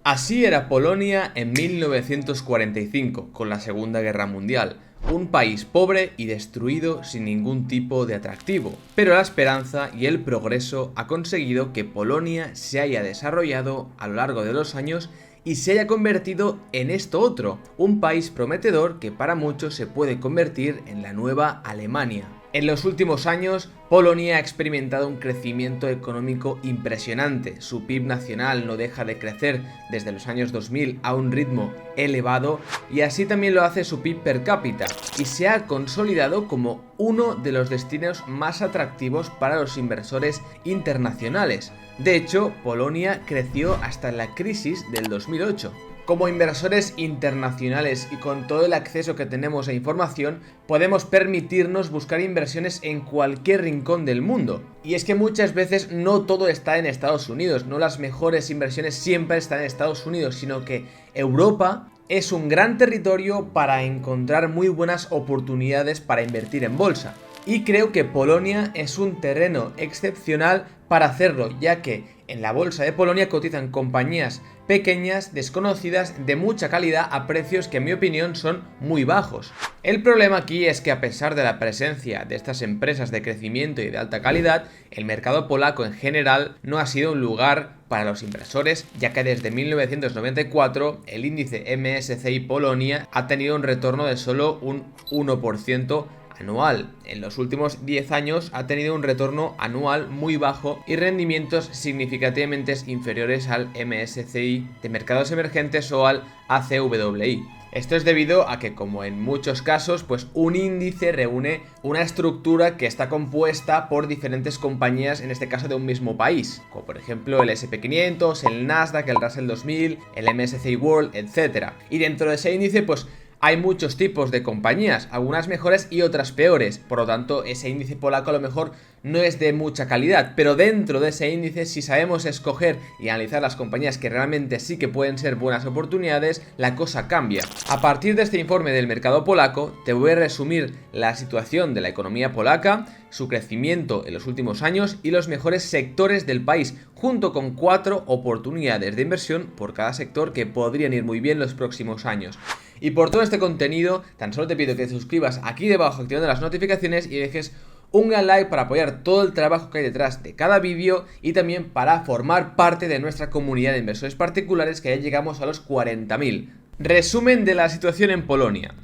Así era Polonia en 1945, con la Segunda Guerra Mundial. Un país pobre y destruido sin ningún tipo de atractivo. Pero la esperanza y el progreso ha conseguido que Polonia se haya desarrollado a lo largo de los años y se haya convertido en esto otro, un país prometedor que para muchos se puede convertir en la nueva Alemania. En los últimos años, Polonia ha experimentado un crecimiento económico impresionante. Su PIB nacional no deja de crecer desde los años 2000 a un ritmo elevado y así también lo hace su PIB per cápita y se ha consolidado como uno de los destinos más atractivos para los inversores internacionales. De hecho, Polonia creció hasta la crisis del 2008. Como inversores internacionales y con todo el acceso que tenemos a información, podemos permitirnos buscar inversiones en cualquier rincón del mundo. Y es que muchas veces no todo está en Estados Unidos, no las mejores inversiones siempre están en Estados Unidos, sino que Europa es un gran territorio para encontrar muy buenas oportunidades para invertir en bolsa. Y creo que Polonia es un terreno excepcional para hacerlo, ya que en la bolsa de Polonia cotizan compañías pequeñas, desconocidas, de mucha calidad a precios que en mi opinión son muy bajos. El problema aquí es que a pesar de la presencia de estas empresas de crecimiento y de alta calidad, el mercado polaco en general no ha sido un lugar para los inversores, ya que desde 1994 el índice MSCI Polonia ha tenido un retorno de solo un 1% anual. En los últimos 10 años ha tenido un retorno anual muy bajo y rendimientos significativamente inferiores al MSCI de mercados emergentes o al ACWI. Esto es debido a que, como en muchos casos, pues un índice reúne una estructura que está compuesta por diferentes compañías, en este caso de un mismo país, como por ejemplo el S&P 500, el Nasdaq, el Russell 2000, el MSCI World, etc. Y dentro de ese índice, pues hay muchos tipos de compañías, algunas mejores y otras peores, por lo tanto ese índice polaco a lo mejor no es de mucha calidad, pero dentro de ese índice, si sabemos escoger y analizar las compañías que realmente sí que pueden ser buenas oportunidades, la cosa cambia. A partir de este informe del mercado polaco, te voy a resumir la situación de la economía polaca, su crecimiento en los últimos años y los mejores sectores del país, junto con 4 oportunidades de inversión por cada sector que podrían ir muy bien los próximos años. Y por todo este contenido, tan solo te pido que te suscribas aquí debajo activando las notificaciones y dejes un gran like para apoyar todo el trabajo que hay detrás de cada vídeo y también para formar parte de nuestra comunidad de inversores particulares, que ya llegamos a los 40.000. Resumen de la situación en Polonia.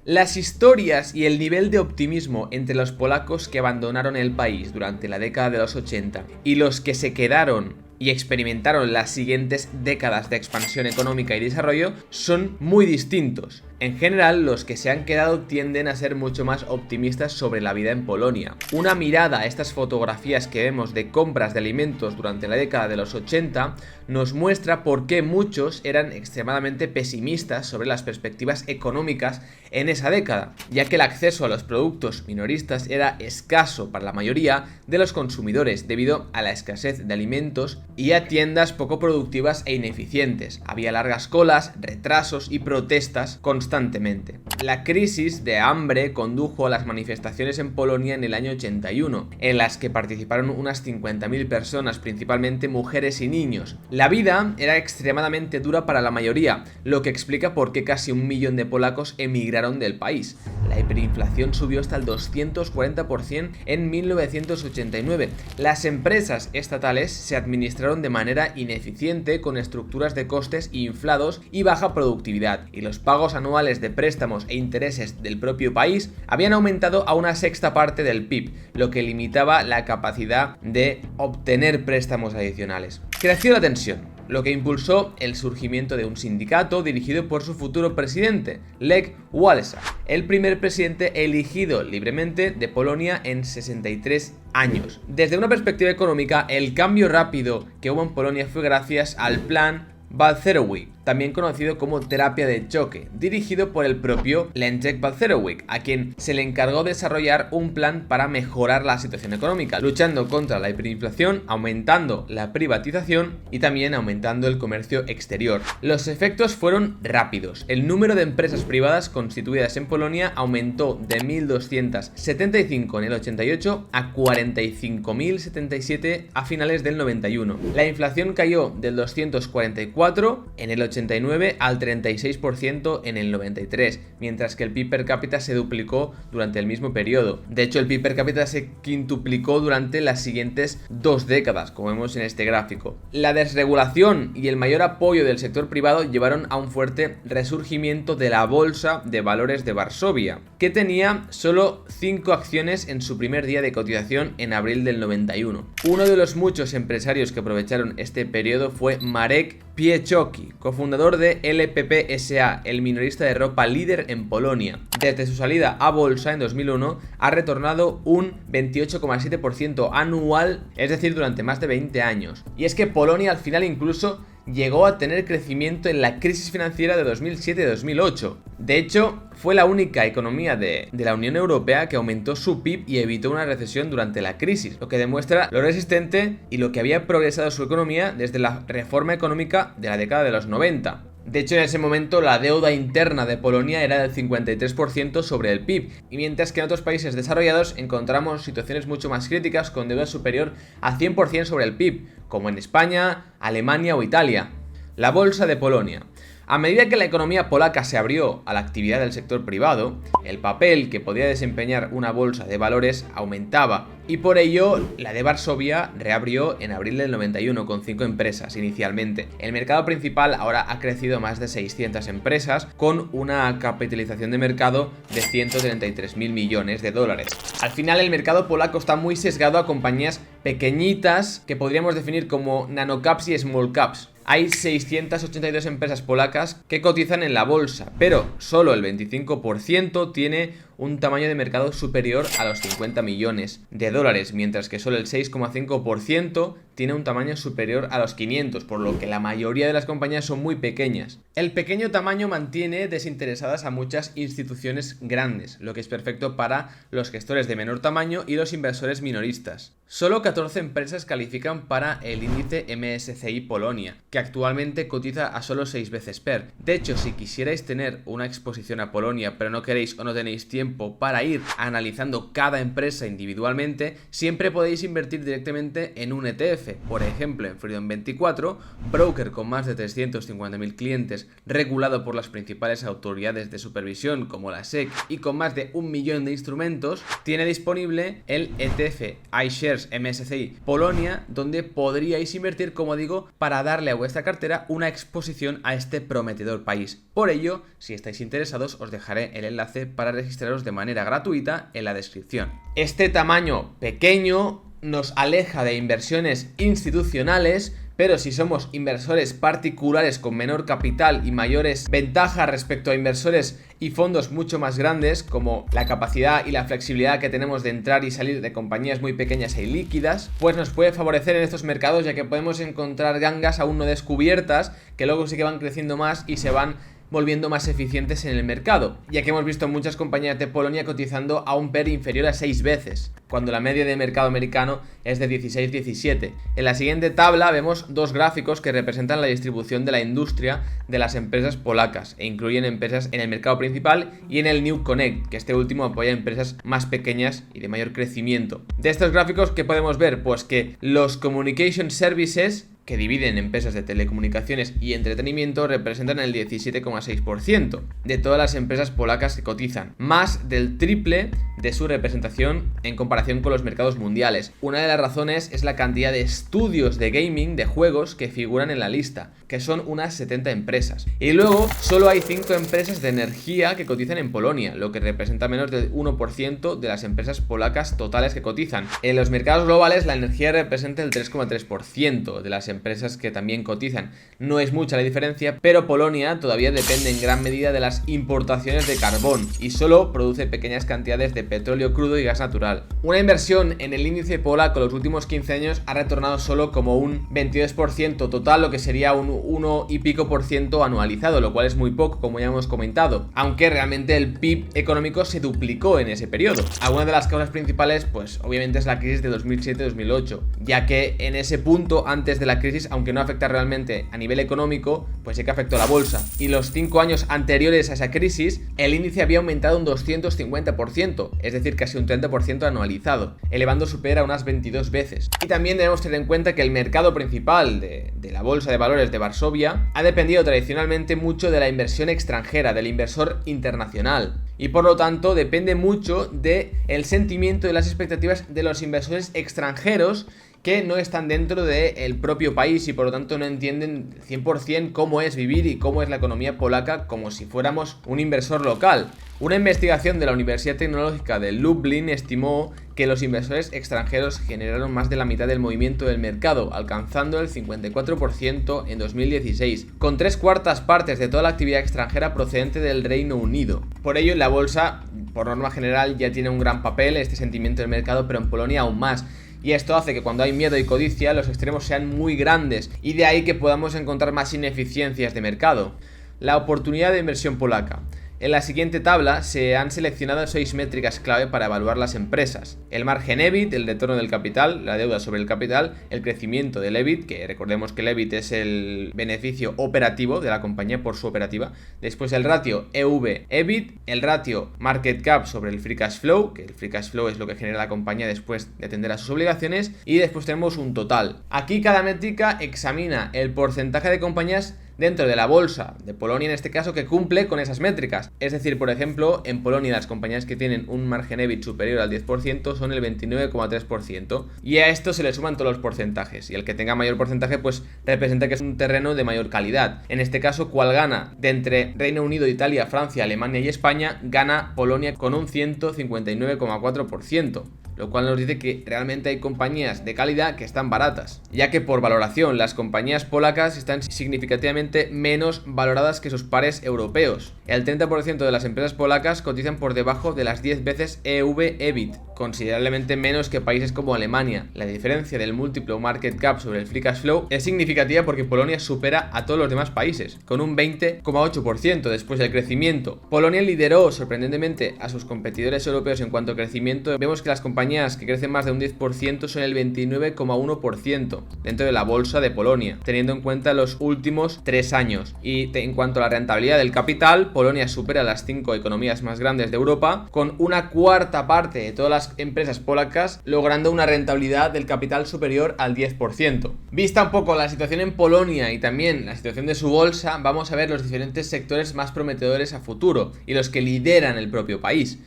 Las historias y el nivel de optimismo entre los polacos que abandonaron el país durante la década de los 80 y los que se quedaron y experimentaron las siguientes décadas de expansión económica y desarrollo son muy distintos. En general, los que se han quedado tienden a ser mucho más optimistas sobre la vida en Polonia. Una mirada a estas fotografías que vemos de compras de alimentos durante la década de los 80 nos muestra por qué muchos eran extremadamente pesimistas sobre las perspectivas económicas en esa década, ya que el acceso a los productos minoristas era escaso para la mayoría de los consumidores debido a la escasez de alimentos y a tiendas poco productivas e ineficientes. Había largas colas, retrasos y protestas constantemente. La crisis de hambre condujo a las manifestaciones en Polonia en el año 81, en las que participaron unas 50.000 personas, principalmente mujeres y niños. La vida era extremadamente dura para la mayoría, lo que explica por qué casi 1 millón de polacos emigraron del país. La hiperinflación subió hasta el 240% en 1989. Las empresas estatales se administraron de manera ineficiente con estructuras de costes inflados y baja productividad, y los pagos anuales de préstamos e intereses del propio país habían aumentado a 1/6 parte del PIB, lo que limitaba la capacidad de obtener préstamos adicionales. Creció la tensión, lo que impulsó el surgimiento de un sindicato dirigido por su futuro presidente, Lech Wałęsa, el primer presidente elegido libremente de Polonia en 63 años. Desde una perspectiva económica, el cambio rápido que hubo en Polonia fue gracias al plan Balcerowicz, también conocido como terapia de choque, dirigido por el propio Leszek Balcerowicz, a quien se le encargó desarrollar un plan para mejorar la situación económica, luchando contra la hiperinflación, aumentando la privatización y también aumentando el comercio exterior. Los efectos fueron rápidos. El número de empresas privadas constituidas en Polonia aumentó de 1.275 en el 88 a 45.077 a finales del 91. La inflación cayó del 244 en el 89 al 36% en el 93, mientras que el PIB per cápita se duplicó durante el mismo periodo. De hecho, el PIB per cápita se quintuplicó durante las siguientes 2 décadas, como vemos en este gráfico. La desregulación y el mayor apoyo del sector privado llevaron a un fuerte resurgimiento de la Bolsa de Valores de Varsovia, que tenía solo 5 acciones en su primer día de cotización en abril del 91. Uno de los muchos empresarios que aprovecharon este periodo fue Marek Piechocki, cofundador de LPP SA, el minorista de ropa líder en Polonia. Desde su salida a bolsa en 2001 ha retornado un 28,7% anual, es decir, durante más de 20 años. Y es que Polonia al final incluso llegó a tener crecimiento en la crisis financiera de 2007-2008. De hecho, fue la única economía de la Unión Europea que aumentó su PIB y evitó una recesión durante la crisis, lo que demuestra lo resistente y lo que había progresado su economía desde la reforma económica de la década de los 90. De hecho, en ese momento la deuda interna de Polonia era del 53% sobre el PIB, y mientras que en otros países desarrollados encontramos situaciones mucho más críticas con deuda superior a 100% sobre el PIB, como en España, Alemania o Italia. La bolsa de Polonia. A medida que la economía polaca se abrió a la actividad del sector privado, el papel que podía desempeñar una bolsa de valores aumentaba, y por ello la de Varsovia reabrió en abril del 91 con 5 empresas inicialmente. El mercado principal ahora ha crecido a más de 600 empresas con una capitalización de mercado de 133.000 millones de dólares. Al final el mercado polaco está muy sesgado a compañías pequeñitas que podríamos definir como nanocaps y small caps. Hay 682 empresas polacas que cotizan en la bolsa, pero solo el 25% tiene un tamaño de mercado superior a los 50 millones de dólares, mientras que solo el 6,5% tiene un tamaño superior a los 500, por lo que la mayoría de las compañías son muy pequeñas. El pequeño tamaño mantiene desinteresadas a muchas instituciones grandes, lo que es perfecto para los gestores de menor tamaño y los inversores minoristas. Solo 14 empresas califican para el índice MSCI Polonia, que actualmente cotiza a solo 6 veces PER. De hecho, si quisierais tener una exposición a Polonia, pero no queréis o no tenéis tiempo para ir analizando cada empresa individualmente, siempre podéis invertir directamente en un ETF. Por ejemplo, en Freedom24, broker con más de 350.000 clientes, regulado por las principales autoridades de supervisión como la SEC y con más de 1 millón de instrumentos, tiene disponible el ETF iShares MSCI Polonia, donde podríais invertir, como digo, para darle a vuestra cartera una exposición a este prometedor país. Por ello, si estáis interesados, os dejaré el enlace para registraros de manera gratuita en la descripción. Este tamaño pequeño nos aleja de inversiones institucionales, pero si somos inversores particulares con menor capital y mayores ventajas respecto a inversores y fondos mucho más grandes, como la capacidad y la flexibilidad que tenemos de entrar y salir de compañías muy pequeñas e ilíquidas, pues nos puede favorecer en estos mercados, ya que podemos encontrar gangas aún no descubiertas que luego sí que van creciendo más y se van volviendo más eficientes en el mercado, ya que hemos visto muchas compañías de Polonia cotizando a un PER inferior a 6 veces, cuando la media de mercado americano es de 16-17. En la siguiente tabla vemos dos gráficos que representan la distribución de la industria de las empresas polacas e incluyen empresas en el mercado principal y en el New Connect, que este último apoya a empresas más pequeñas y de mayor crecimiento. De estos gráficos, ¿qué podemos ver? Pues que los Communication Services, que dividen empresas de telecomunicaciones y entretenimiento, representan el 17,6% de todas las empresas polacas que cotizan, más del triple de su representación en comparación con los mercados mundiales. Una de las razones es la cantidad de estudios de gaming, de juegos, que figuran en la lista, que son unas 70 empresas. Y luego solo hay 5 empresas de energía que cotizan en Polonia, lo que representa menos del 1% de las empresas polacas totales que cotizan. En los mercados globales la energía representa el 3,3% de las empresas que también cotizan. No es mucha la diferencia, pero Polonia todavía depende en gran medida de las importaciones de carbón y solo produce pequeñas cantidades de petróleo crudo y gas natural. Una inversión en el índice polaco los últimos 15 años ha retornado solo como un 22% total, lo que sería un 1 y pico por ciento anualizado, lo cual es muy poco, como ya hemos comentado, aunque realmente el PIB económico se duplicó en ese periodo. Algunas de las causas principales, pues obviamente es la crisis de 2007-2008, ya que en ese punto, antes de la crisis, aunque no afecta realmente a nivel económico, pues sí que afectó a la bolsa. Y los 5 años anteriores a esa crisis, el índice había aumentado un 250%, es decir, casi un 30% anualizado, elevando su PER a unas 22 veces. Y también debemos tener en cuenta que el mercado principal de la bolsa de valores de Varsovia ha dependido tradicionalmente mucho de la inversión extranjera, del inversor internacional, y por lo tanto depende mucho del sentimiento y las expectativas de los inversores extranjeros que no están dentro del propio país y por lo tanto no entienden 100% cómo es vivir y cómo es la economía polaca como si fuéramos un inversor local. Una investigación de la Universidad Tecnológica de Lublin estimó que los inversores extranjeros generaron más de la mitad del movimiento del mercado, alcanzando el 54% en 2016, con 3/4 partes de toda la actividad extranjera procedente del Reino Unido. Por ello, en la bolsa, por norma general, ya tiene un gran papel este sentimiento del mercado, pero en Polonia aún más. Y esto hace que cuando hay miedo y codicia los extremos sean muy grandes y de ahí que podamos encontrar más ineficiencias de mercado. La oportunidad de inversión polaca. En la siguiente tabla se han seleccionado 6 métricas clave para evaluar las empresas. El margen EBIT, el retorno del capital, la deuda sobre el capital, el crecimiento del EBIT, que recordemos que el EBIT es el beneficio operativo de la compañía por su operativa. Después el ratio EV-EBIT, el ratio market cap sobre el free cash flow, que el free cash flow es lo que genera la compañía después de atender a sus obligaciones. Y después tenemos un total. Aquí cada métrica examina el porcentaje de compañías dentro de la bolsa de Polonia, en este caso, que cumple con esas métricas. Es decir, por ejemplo, en Polonia las compañías que tienen un margen EBIT superior al 10% son el 29,3%, y a esto se le suman todos los porcentajes, y el que tenga mayor porcentaje pues representa que es un terreno de mayor calidad. En este caso, ¿cuál gana? De entre Reino Unido, Italia, Francia, Alemania y España, gana Polonia con un 159,4%. Lo cual nos dice que realmente hay compañías de calidad que están baratas, ya que por valoración las compañías polacas están significativamente menos valoradas que sus pares europeos. El 30% de las empresas polacas cotizan por debajo de las 10 veces EV-EBIT, considerablemente menos que países como Alemania. La diferencia del múltiplo market cap sobre el free cash flow es significativa porque Polonia supera a todos los demás países, con un 20,8%. Después del crecimiento, Polonia lideró sorprendentemente a sus competidores europeos en cuanto a crecimiento. Vemos que las compañías que crecen más de un 10% son el 29,1% dentro de la bolsa de Polonia, teniendo en cuenta los últimos 3 años. Y en cuanto a la rentabilidad del capital, Polonia supera las 5 economías más grandes de Europa, con una cuarta parte de todas las empresas polacas logrando una rentabilidad del capital superior al 10%. Vista un poco la situación en Polonia y también la situación de su bolsa, vamos a ver los diferentes sectores más prometedores a futuro y los que lideran el propio país.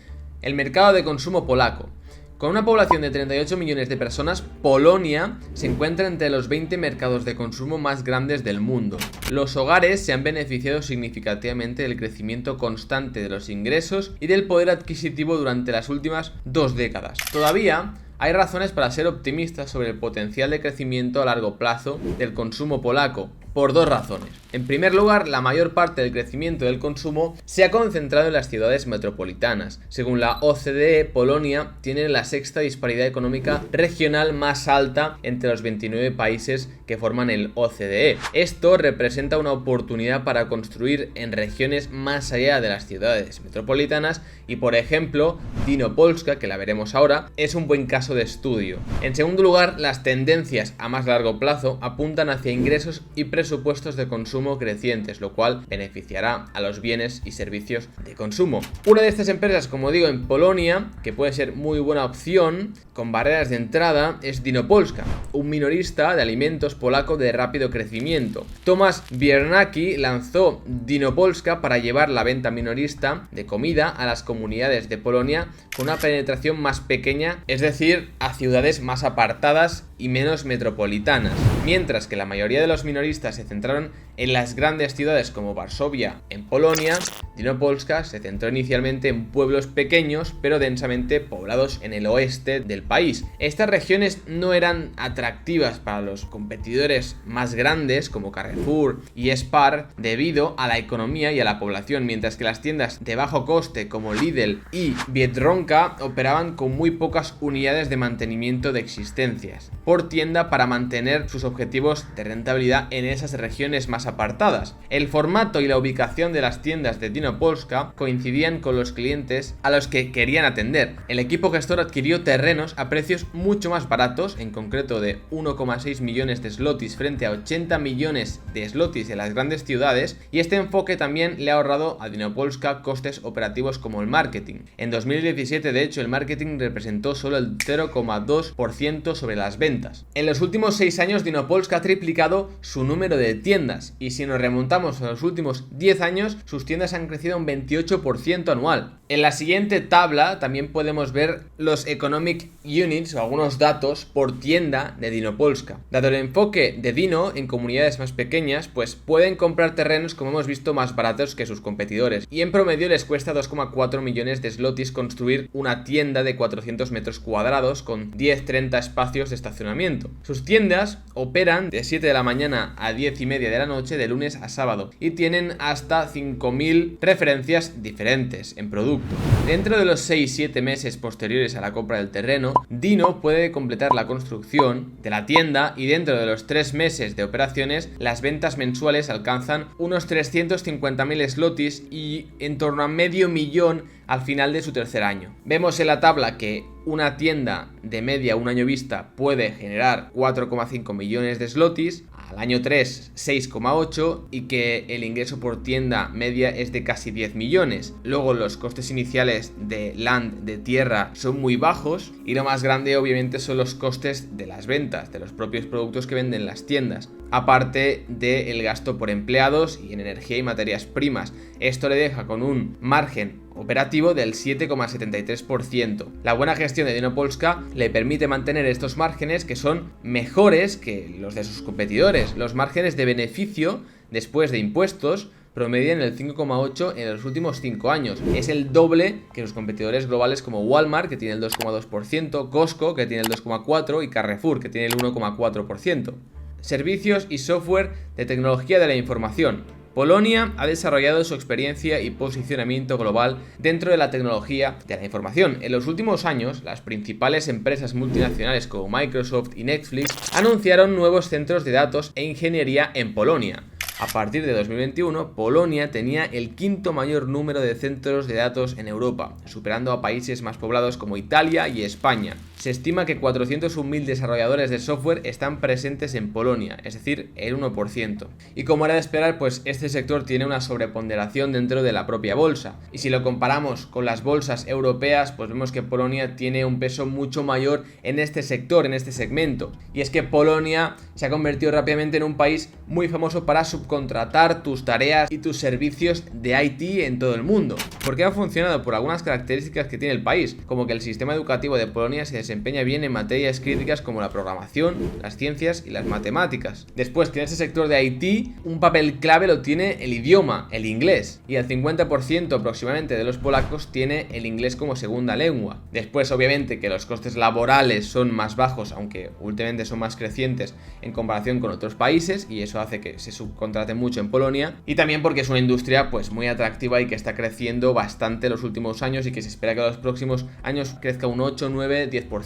El mercado de consumo polaco. Con una población de 38 millones de personas, Polonia se encuentra entre los 20 mercados de consumo más grandes del mundo. Los hogares se han beneficiado significativamente del crecimiento constante de los ingresos y del poder adquisitivo durante las últimas 2 décadas. Todavía hay razones para ser optimistas sobre el potencial de crecimiento a largo plazo del consumo polaco, por 2 razones. En primer lugar, la mayor parte del crecimiento del consumo se ha concentrado en las ciudades metropolitanas. Según la OCDE, Polonia tiene la 6ª disparidad económica regional más alta entre los 29 países que forman el OCDE. Esto representa una oportunidad para construir en regiones más allá de las ciudades metropolitanas y, por ejemplo, Dynopolska, que la veremos ahora, es un buen caso de estudio. En segundo lugar, las tendencias a más largo plazo apuntan hacia ingresos y presupuestos de consumo crecientes, lo cual beneficiará a los bienes y servicios de consumo. Una de estas empresas, como digo, en Polonia, que puede ser muy buena opción con barreras de entrada, es Dynopolska, un minorista de alimentos polaco de rápido crecimiento. Tomasz Biernacki lanzó Dynopolska para llevar la venta minorista de comida a las comunidades de Polonia con una penetración más pequeña, es decir, a ciudades más apartadas y menos metropolitanas. Mientras que la mayoría de los minoristas se centraron en las grandes ciudades como Varsovia en Polonia, Dynopolska se centró inicialmente en pueblos pequeños pero densamente poblados en el oeste del país. Estas regiones no eran atractivas para los competidores más grandes como Carrefour y Spar debido a la economía y a la población, mientras que las tiendas de bajo coste como Lidl y Biedronka operaban con muy pocas unidades de mantenimiento de existencias por tienda para mantener sus objetivos de rentabilidad en esas regiones más más apartadas. El formato y la ubicación de las tiendas de Dino Polska coincidían con los clientes a los que querían atender. El equipo gestor adquirió terrenos a precios mucho más baratos, en concreto de 1,6 millones de zlotys frente a 80 millones de zlotys en las grandes ciudades, y este enfoque también le ha ahorrado a Dino Polska costes operativos como el marketing. En 2017, de hecho, el marketing representó solo el 0,2% sobre las ventas. En los últimos 6 años, Dino Polska ha triplicado su número de tiendas, y si nos remontamos a los últimos 10 años, sus tiendas han crecido un 28% anual. En la siguiente tabla también podemos ver los Economic Units o algunos datos por tienda de Dino Polska. Dado el enfoque de Dino en comunidades más pequeñas, pues pueden comprar terrenos, como hemos visto, más baratos que sus competidores, y en promedio les cuesta 2,4 millones de zlotys construir una tienda de 400 metros cuadrados con 10-30 espacios de estacionamiento. Sus tiendas operan de 7 de la mañana a 10 y media de la noche de lunes a sábado y tienen hasta 5.000 referencias diferentes en producto. Dentro de los 6-7 meses posteriores a la compra del terreno, Dino puede completar la construcción de la tienda, y dentro de los 3 meses de operaciones las ventas mensuales alcanzan unos 350.000 zlotys y en torno a medio millón al final de su tercer año. Vemos en la tabla que una tienda de media un año vista puede generar 4,5 millones de zlotys, al año 3 6,8, y que el ingreso por tienda media es de casi 10 millones. Luego los costes iniciales de land, de tierra, son muy bajos, y lo más grande obviamente son los costes de las ventas, de los propios productos que venden las tiendas, aparte del gasto por empleados y en energía y materias primas. Esto le deja con un margen operativo del 7,73%. La buena gestión de Dino Polska le permite mantener estos márgenes, que son mejores que los de sus competidores. Los márgenes de beneficio después de impuestos promedian el 5,8 en los últimos 5 años. Es el doble que sus competidores globales como Walmart, que tiene el 2,2%, Costco, que tiene el 2,4%, y Carrefour, que tiene el 1,4%. Servicios y software de tecnología de la información. Polonia ha desarrollado su experiencia y posicionamiento global dentro de la tecnología de la información. En los últimos años, las principales empresas multinacionales como Microsoft y Netflix anunciaron nuevos centros de datos e ingeniería en Polonia. A partir de 2021, Polonia tenía el quinto mayor número de centros de datos en Europa, superando a países más poblados como Italia y España. Se estima que 401.000 desarrolladores de software están presentes en Polonia, es decir, el 1%. Y como era de esperar, pues este sector tiene una sobreponderación dentro de la propia bolsa. Y si lo comparamos con las bolsas europeas, pues vemos que Polonia tiene un peso mucho mayor en este sector, en este segmento. Y es que Polonia se ha convertido rápidamente en un país muy famoso para subcontratar tus tareas y tus servicios de IT en todo el mundo. ¿Por qué ha funcionado? Por algunas características que tiene el país, como que el sistema educativo de Polonia se desempeña bien en materias críticas como la programación, las ciencias y las matemáticas. Después, que en ese sector de IT un papel clave lo tiene el idioma, el inglés, y el 50% aproximadamente de los polacos tiene el inglés como segunda lengua. Después, obviamente, que los costes laborales son más bajos, aunque últimamente son más crecientes en comparación con otros países, y eso hace que se subcontrate mucho en Polonia, y también porque es una industria pues muy atractiva y que está creciendo bastante los últimos años y que se espera que en los próximos años crezca un 8, 9, 10%.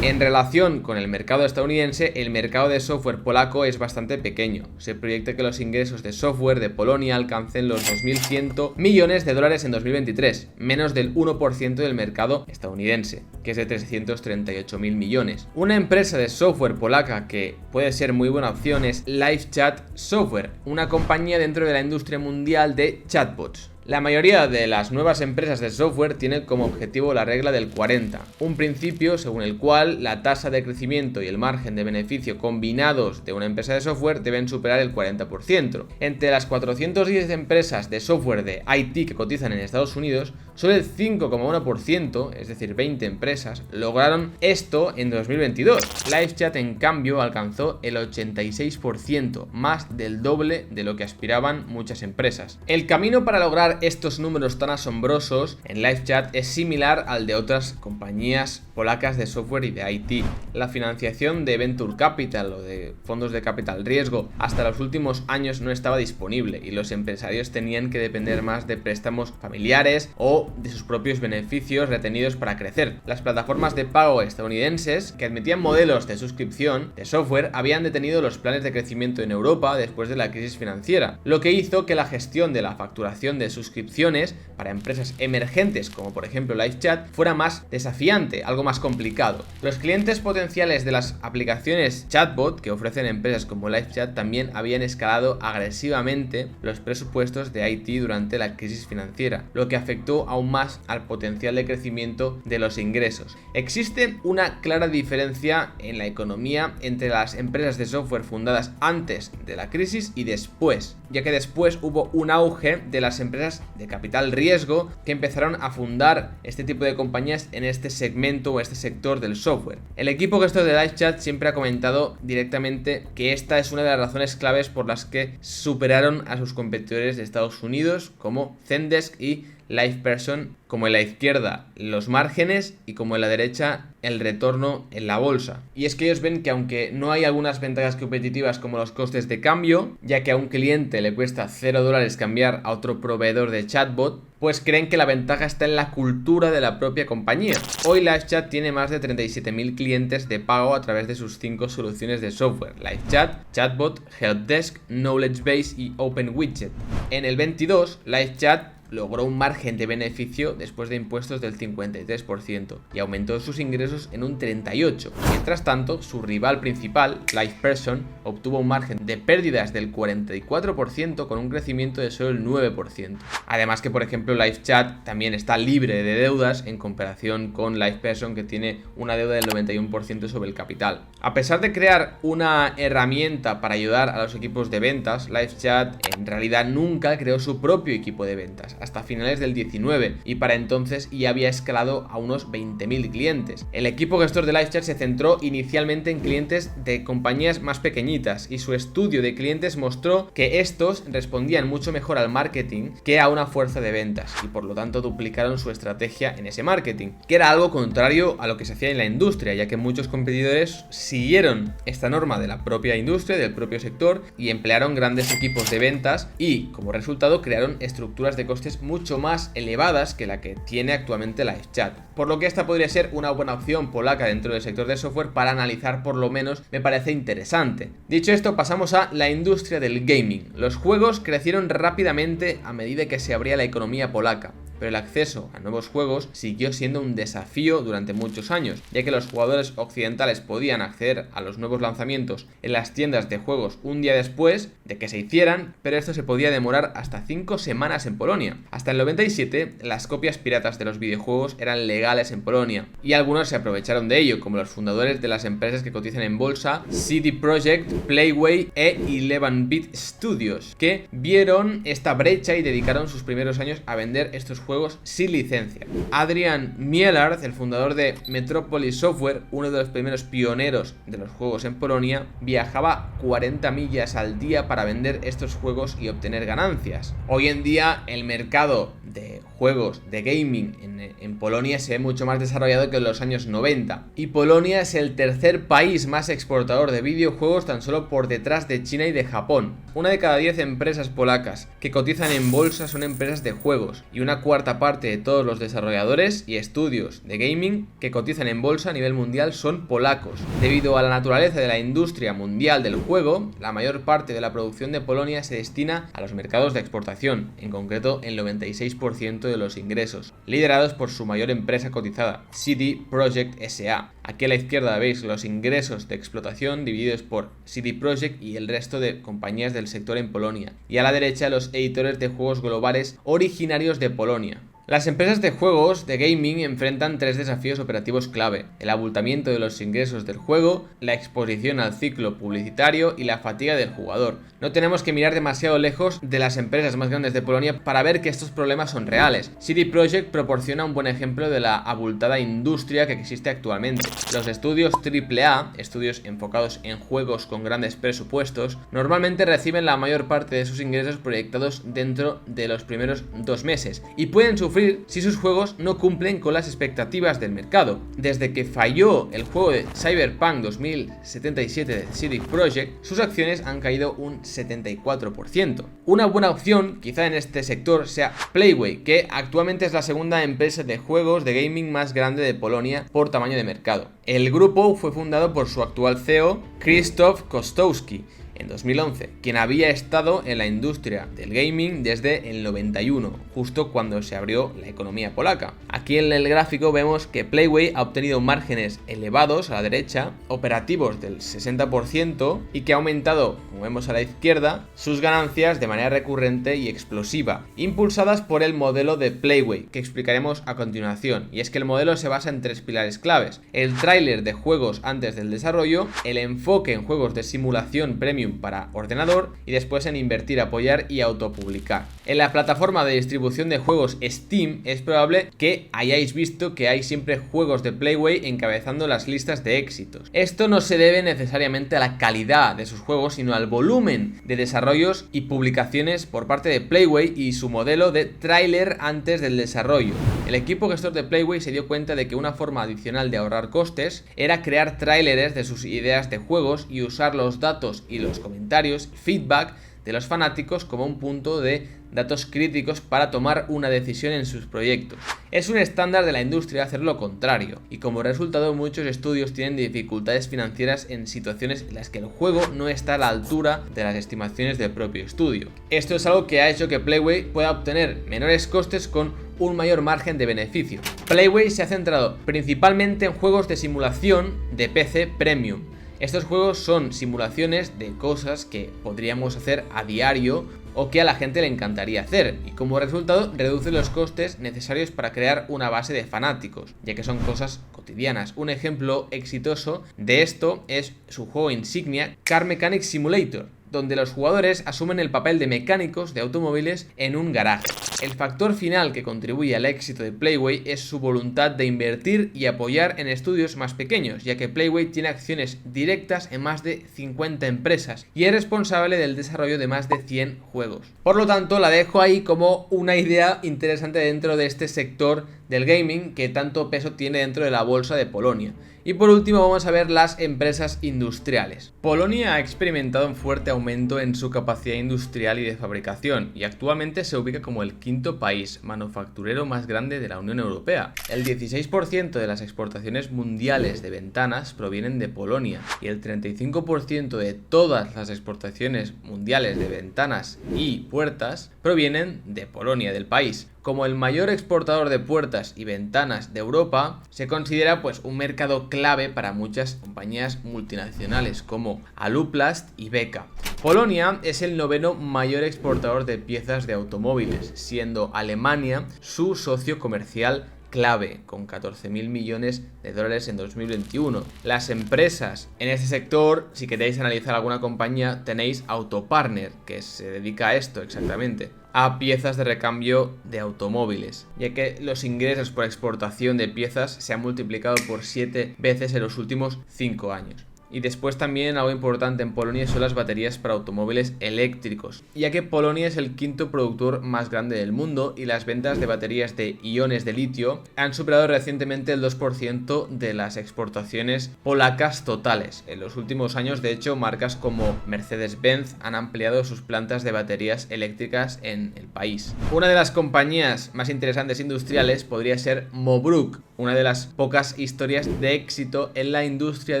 En relación con el mercado estadounidense, el mercado de software polaco es bastante pequeño. Se proyecta que los ingresos de software de Polonia alcancen los 2.100 millones de dólares en 2023, menos del 1% del mercado estadounidense, que es de 338.000 millones. Una empresa de software polaca que puede ser muy buena opción es LiveChat Software, una compañía dentro de la industria mundial de chatbots. La mayoría de las nuevas empresas de software tienen como objetivo la regla del 40, un principio según el cual la tasa de crecimiento y el margen de beneficio combinados de una empresa de software deben superar el 40%. Entre las 410 empresas de software de IT que cotizan en Estados Unidos, solo el 5,1%, es decir, 20 empresas, lograron esto en 2022. LiveChat, en cambio, alcanzó el 86%, más del doble de lo que aspiraban muchas empresas. El camino para lograr estos números tan asombrosos en LiveChat es similar al de otras compañías polacas de software y de IT. La financiación de Venture Capital o de fondos de capital riesgo hasta los últimos años no estaba disponible y los empresarios tenían que depender más de préstamos familiares o de sus propios beneficios retenidos para crecer. Las plataformas de pago estadounidenses que admitían modelos de suscripción de software habían detenido los planes de crecimiento en Europa después de la crisis financiera, lo que hizo que la gestión de la facturación de suscripciones para empresas emergentes como por ejemplo LiveChat fuera más desafiante, algo más complicado. Los clientes potenciales de las aplicaciones chatbot que ofrecen empresas como LiveChat también habían escalado agresivamente los presupuestos de IT durante la crisis financiera, lo que afectó aún más al potencial de crecimiento de los ingresos. Existe una clara diferencia en la economía entre las empresas de software fundadas antes de la crisis y después, ya que después hubo un auge de las empresas de capital riesgo que empezaron a fundar este tipo de compañías en este segmento o este sector del software. El equipo gestor de LiveChat siempre ha comentado directamente que esta es una de las razones claves por las que superaron a sus competidores de Estados Unidos como Zendesk y LivePerson, como en la izquierda los márgenes y como en la derecha el retorno en la bolsa. Y es que ellos ven que aunque no hay algunas ventajas competitivas como los costes de cambio, ya que a un cliente le cuesta $0 cambiar a otro proveedor de chatbot, pues creen que la ventaja está en la cultura de la propia compañía. Hoy LiveChat tiene más de 37.000 clientes de pago a través de sus 5 soluciones de software: LiveChat, Chatbot, Helpdesk, Knowledge Base y OpenWidget. En el 22, LiveChat logró un margen de beneficio después de impuestos del 53% y aumentó sus ingresos en un 38%. Mientras tanto, su rival principal, LivePerson, obtuvo un margen de pérdidas del 44% con un crecimiento de solo el 9%. Además que, por ejemplo, LiveChat también está libre de deudas en comparación con LivePerson, que tiene una deuda del 91% sobre el capital. A pesar de crear una herramienta para ayudar a los equipos de ventas, LiveChat en realidad nunca creó su propio equipo de ventas hasta finales del 19 y para entonces ya había escalado a unos 20.000 clientes. El equipo gestor de LiveChat se centró inicialmente en clientes de compañías más pequeñitas y su estudio de clientes mostró que estos respondían mucho mejor al marketing que a una fuerza de ventas y por lo tanto duplicaron su estrategia en ese marketing, que era algo contrario a lo que se hacía en la industria, ya que muchos competidores siguieron esta norma de la propia industria, del propio sector, y emplearon grandes equipos de ventas y como resultado crearon estructuras de costes mucho más elevadas que la que tiene actualmente LiveChat. Por lo que esta podría ser una buena opción polaca dentro del sector de software para analizar, por lo menos me parece interesante. Dicho esto, pasamos a la industria del gaming. Los juegos crecieron rápidamente a medida que se abría la economía polaca, pero el acceso a nuevos juegos siguió siendo un desafío durante muchos años, ya que los jugadores occidentales podían acceder a los nuevos lanzamientos en las tiendas de juegos un día después de que se hicieran, pero esto se podía demorar hasta 5 semanas en Polonia. Hasta el 97, las copias piratas de los videojuegos eran legales en Polonia, y algunos se aprovecharon de ello, como los fundadores de las empresas que cotizan en bolsa, CD Projekt, Playway e 11-Bit Studios, que vieron esta brecha y dedicaron sus primeros años a vender estos juegos sin licencia. Adrian Mielard, el fundador de Metropolis Software, uno de los primeros pioneros de los juegos en Polonia, viajaba 40 millas al día para vender estos juegos y obtener ganancias. Hoy en día el mercado de juegos de gaming en Polonia se ve mucho más desarrollado que en los años 90 y Polonia es el tercer país más exportador de videojuegos, tan solo por detrás de China y de Japón. Una de cada 10 empresas polacas que cotizan en bolsa son empresas de juegos y una cuarta parte de todos los desarrolladores y estudios de gaming que cotizan en bolsa a nivel mundial son polacos. Debido a la naturaleza de la industria mundial del juego, la mayor parte de la producción de Polonia se destina a los mercados de exportación, en concreto el 96% de los ingresos, liderados por su mayor empresa cotizada, CD Projekt SA. Aquí a la izquierda veis los ingresos de explotación divididos por CD Projekt y el resto de compañías del sector en Polonia, y a la derecha los editores de juegos globales originarios de Polonia. Las empresas de juegos de gaming enfrentan tres desafíos operativos clave: el abultamiento de los ingresos del juego, la exposición al ciclo publicitario y la fatiga del jugador. No tenemos que mirar demasiado lejos de las empresas más grandes de Polonia para ver que estos problemas son reales. CD Projekt proporciona un buen ejemplo de la abultada industria que existe actualmente. Los estudios AAA, estudios enfocados en juegos con grandes presupuestos, normalmente reciben la mayor parte de sus ingresos proyectados dentro de los primeros 2 meses y pueden sufrir si sus juegos no cumplen con las expectativas del mercado. Desde que falló el juego de Cyberpunk 2077 de CD Projekt, sus acciones han caído un 74%. Una buena opción, quizá en este sector, sea Playway, que actualmente es la segunda empresa de juegos de gaming más grande de Polonia por tamaño de mercado. El grupo fue fundado por su actual CEO, Krzysztof Kostowski, en 2011, quien había estado en la industria del gaming desde el 91, justo cuando se abrió la economía polaca. Aquí en el gráfico vemos que Playway ha obtenido márgenes elevados a la derecha, operativos del 60%, y que ha aumentado, como vemos a la izquierda, sus ganancias de manera recurrente y explosiva, impulsadas por el modelo de Playway, que explicaremos a continuación. Y es que el modelo se basa en 3 pilares claves: el tráiler de juegos antes del desarrollo, el enfoque en juegos de simulación premium para ordenador y después en invertir, apoyar y autopublicar. En la plataforma de distribución de juegos Steam es probable que hayáis visto que hay siempre juegos de Playway encabezando las listas de éxitos. Esto no se debe necesariamente a la calidad de sus juegos, sino al volumen de desarrollos y publicaciones por parte de Playway y su modelo de tráiler antes del desarrollo. El equipo gestor de Playway se dio cuenta de que una forma adicional de ahorrar costes era crear tráileres de sus ideas de juegos y usar los datos y los comentarios, feedback de los fanáticos como un punto de datos críticos para tomar una decisión en sus proyectos. Es un estándar de la industria hacer lo contrario, y como resultado muchos estudios tienen dificultades financieras en situaciones en las que el juego no está a la altura de las estimaciones del propio estudio. Esto es algo que ha hecho que Playway pueda obtener menores costes con un mayor margen de beneficio. Playway se ha centrado principalmente en juegos de simulación de PC Premium. Estos juegos son simulaciones de cosas que podríamos hacer a diario o que a la gente le encantaría hacer, y como resultado reduce los costes necesarios para crear una base de fanáticos, ya que son cosas cotidianas. Un ejemplo exitoso de esto es su juego insignia, Car Mechanic Simulator, donde los jugadores asumen el papel de mecánicos de automóviles en un garaje. El factor final que contribuye al éxito de Playway es su voluntad de invertir y apoyar en estudios más pequeños, ya que Playway tiene acciones directas en más de 50 empresas y es responsable del desarrollo de más de 100 juegos. Por lo tanto, la dejo ahí como una idea interesante dentro de este sector del gaming que tanto peso tiene dentro de la bolsa de Polonia. Y por último vamos a ver las empresas industriales. Polonia ha experimentado un fuerte aumento en su capacidad industrial y de fabricación, y actualmente se ubica como el quinto país manufacturero más grande de la Unión Europea. El 16% de las exportaciones mundiales de ventanas provienen de Polonia, y el 35% de todas las exportaciones mundiales de ventanas y puertas provienen de Polonia, del país. Como el mayor exportador de puertas y ventanas de Europa, se considera un mercado clave para muchas compañías multinacionales como Aluplast y Beka. Polonia es el 9º mayor exportador de piezas de automóviles, siendo Alemania su socio comercial clave, con 14.000 millones de dólares en 2021. Las empresas en este sector, si queréis analizar alguna compañía, tenéis Autopartner, que se dedica a esto exactamente, a piezas de recambio de automóviles, ya que los ingresos por exportación de piezas se han multiplicado por 7 veces en los últimos 5 años. Y después también algo importante en Polonia son las baterías para automóviles eléctricos, ya que Polonia es el quinto productor más grande del mundo y las ventas de baterías de iones de litio han superado recientemente el 2% de las exportaciones polacas totales. En los últimos años, de hecho, marcas como Mercedes-Benz han ampliado sus plantas de baterías eléctricas en el país. Una de las compañías más interesantes industriales podría ser Mobruk, una de las pocas historias de éxito en la industria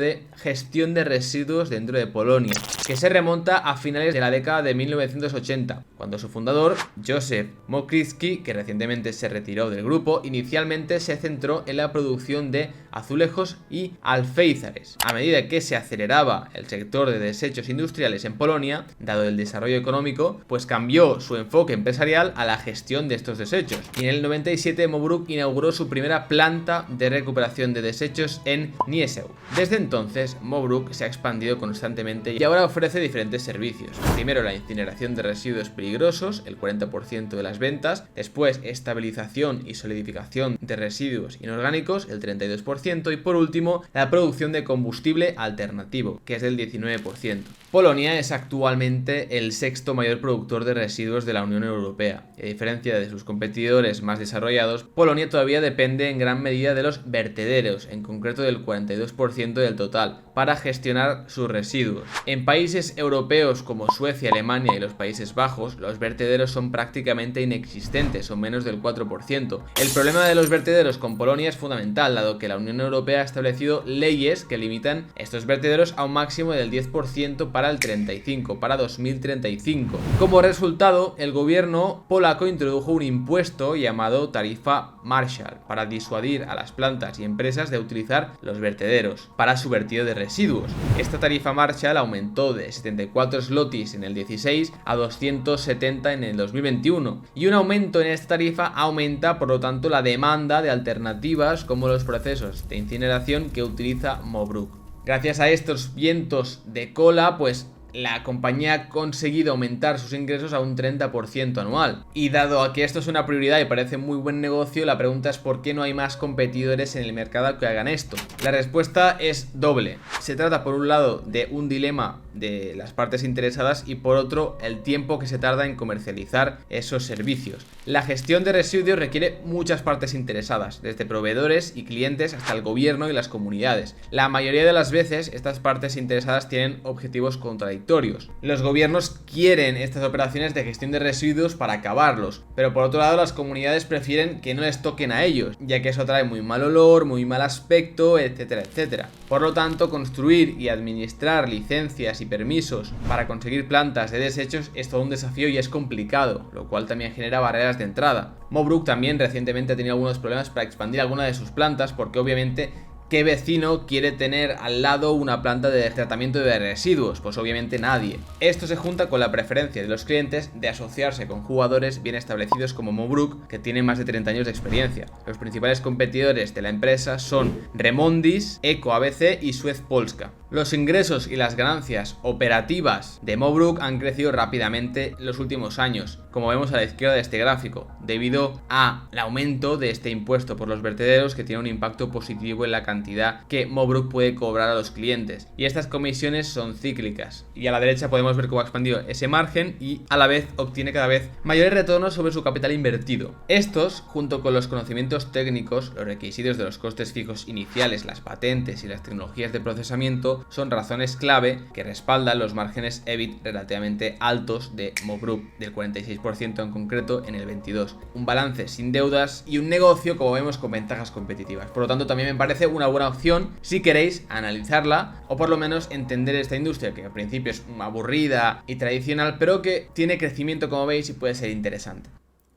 de gestión gestión de residuos dentro de Polonia, que se remonta a finales de la década de 1980, cuando su fundador, Józef Mokrzycki, que recientemente se retiró del grupo, inicialmente se centró en la producción de azulejos y alféizares. A medida que se aceleraba el sector de desechos industriales en Polonia, dado el desarrollo económico, pues cambió su enfoque empresarial a la gestión de estos desechos. Y en el 97 Mo Bruk inauguró su primera planta de recuperación de desechos en Niesieł. Desde entonces, Mo Bruk se ha expandido constantemente y ahora ofrece diferentes servicios. Primero, la incineración de residuos peligrosos, el 40% de las ventas. Después, estabilización y solidificación de residuos inorgánicos, el 32%. Y por último, la producción de combustible alternativo, que es del 19%. Polonia es actualmente el sexto mayor productor de residuos de la Unión Europea. Y a diferencia de sus competidores más desarrollados, Polonia todavía depende en gran medida de los vertederos, en concreto del 42% del total, para gestionar sus residuos. En países europeos como Suecia, Alemania y los Países Bajos, los vertederos son prácticamente inexistentes, son menos del 4%. El problema de los vertederos con Polonia es fundamental, dado que la Unión Europea ha establecido leyes que limitan estos vertederos a un máximo del 10% para el 35, para 2035. Como resultado, el gobierno polaco introdujo un impuesto llamado tarifa Marshall para disuadir a las plantas y empresas de utilizar los vertederos para su vertido de residuos. Esta tarifa Marshall aumentó de 74 zlotys en el 16 a 270 en el 2021, y un aumento en esta tarifa aumenta por lo tanto la demanda de alternativas como los procesos de incineración que utiliza Mo Bruk. Gracias a estos vientos de cola, pues la compañía ha conseguido aumentar sus ingresos a un 30% anual. Y dado a que esto es una prioridad y parece muy buen negocio, la pregunta es ¿por qué no hay más competidores en el mercado que hagan esto? La respuesta es doble. Se trata por un lado de un dilema de las partes interesadas y por otro el tiempo que se tarda en comercializar esos servicios. La gestión de residuos requiere muchas partes interesadas, desde proveedores y clientes hasta el gobierno y las comunidades. La mayoría de las veces estas partes interesadas tienen objetivos contradictorios. Los gobiernos quieren estas operaciones de gestión de residuos para acabarlos, pero por otro lado las comunidades prefieren que no les toquen a ellos, ya que eso trae muy mal olor, muy mal aspecto, etcétera, etcétera. Por lo tanto, construir y administrar licencias y permisos para conseguir plantas de desechos es todo un desafío y es complicado, lo cual también genera barreras de entrada. Mo Bruk también recientemente ha tenido algunos problemas para expandir alguna de sus plantas porque obviamente ¿qué vecino quiere tener al lado una planta de tratamiento de residuos? Pues obviamente nadie. Esto se junta con la preferencia de los clientes de asociarse con jugadores bien establecidos como Mo Bruk, que tiene más de 30 años de experiencia. Los principales competidores de la empresa son Remondis, Eco ABC y Suez Polska. Los ingresos y las ganancias operativas de Mo Bruk han crecido rápidamente en los últimos años, como vemos a la izquierda de este gráfico, debido al aumento de este impuesto por los vertederos que tiene un impacto positivo en la cantidad que Mo Bruk puede cobrar a los clientes. Y estas comisiones son cíclicas. Y a la derecha podemos ver cómo ha expandido ese margen y a la vez obtiene cada vez mayores retornos sobre su capital invertido. Estos, junto con los conocimientos técnicos, los requisitos de los costes fijos iniciales, las patentes y las tecnologías de procesamiento, son razones clave que respaldan los márgenes EBIT relativamente altos de Mo Bruk, del 46% en concreto en el 22. Un balance sin deudas y un negocio, como vemos, con ventajas competitivas. Por lo tanto, también me parece una buena opción si queréis analizarla o por lo menos entender esta industria que al principio es aburrida y tradicional, pero que tiene crecimiento, como veis, y puede ser interesante.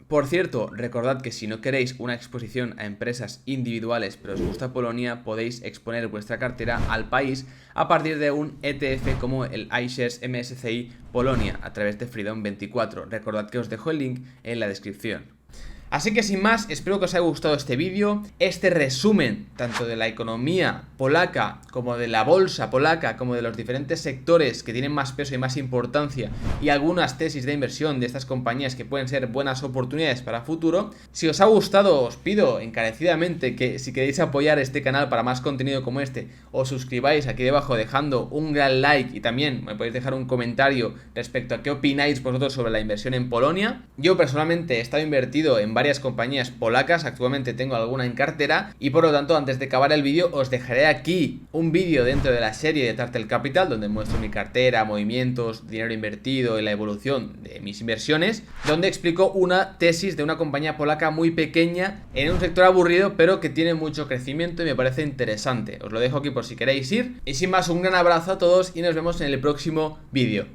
Por cierto, recordad que si no queréis una exposición a empresas individuales pero os gusta Polonia, podéis exponer vuestra cartera al país a partir de un ETF como el iShares MSCI Polonia a través de Freedom24. Recordad que os dejo el link en la descripción. Así que sin más, espero que os haya gustado este vídeo, este resumen tanto de la economía polaca como de la bolsa polaca, como de los diferentes sectores que tienen más peso y más importancia y algunas tesis de inversión de estas compañías que pueden ser buenas oportunidades para futuro. Si os ha gustado, os pido encarecidamente que si queréis apoyar este canal para más contenido como este, os suscribáis aquí debajo dejando un gran like y también me podéis dejar un comentario respecto a qué opináis vosotros sobre la inversión en Polonia. Yo personalmente he estado invertido en varias varias compañías polacas, actualmente tengo alguna en cartera y por lo tanto antes de acabar el vídeo os dejaré aquí un vídeo dentro de la serie de Turtle Capital donde muestro mi cartera, movimientos, dinero invertido y la evolución de mis inversiones, donde explico una tesis de una compañía polaca muy pequeña en un sector aburrido pero que tiene mucho crecimiento y me parece interesante. Os lo dejo aquí por si queréis ir y sin más, un gran abrazo a todos y nos vemos en el próximo vídeo.